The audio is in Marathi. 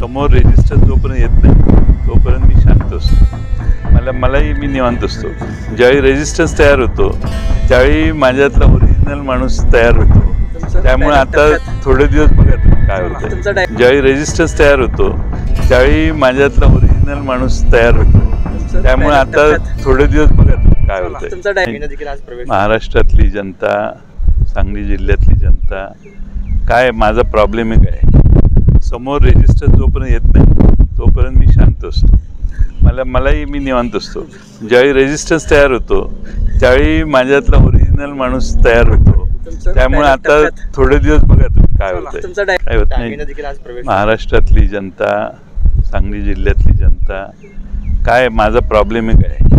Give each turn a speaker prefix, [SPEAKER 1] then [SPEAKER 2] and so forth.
[SPEAKER 1] समोर रेजिस्टर जोपर्यंत येत नाही तोपर्यंत मी शांत असतो. मलाही मी निवांत असतो. ज्यावेळी रेजिस्टन्स तयार होतो त्यावेळी माझ्यातला ओरिजिनल माणूस तयार होतो. त्यामुळे आता थोडे दिवस बघा तुम्ही काय होतं. ज्यावेळी रेजिस्टन्स तयार होतो त्यावेळी माझ्यातला ओरिजिनल माणूस तयार होतो. त्यामुळे आता थोडे दिवस बघा तुम्ही काय होतं. महाराष्ट्रातली जनता, सांगली जिल्ह्यातली जनता, काय माझा प्रॉब्लेम आहे काय, समोर रेजिस्टर जोपर्यंत येत नाही तोपर्यंत मी शांत असतो. मलाही मी निवांत असतो. ज्यावेळी रेजिस्टन्स तयार होतो त्यावेळी माझ्यातला ओरिजिनल माणूस तयार होतो. त्यामुळे आता थोडे दिवस बघा तुम्ही काय होतं. काय होत नाही. महाराष्ट्रातली जनता, सांगली जिल्ह्यातली जनता, काय माझा प्रॉब्लेम आहे काय,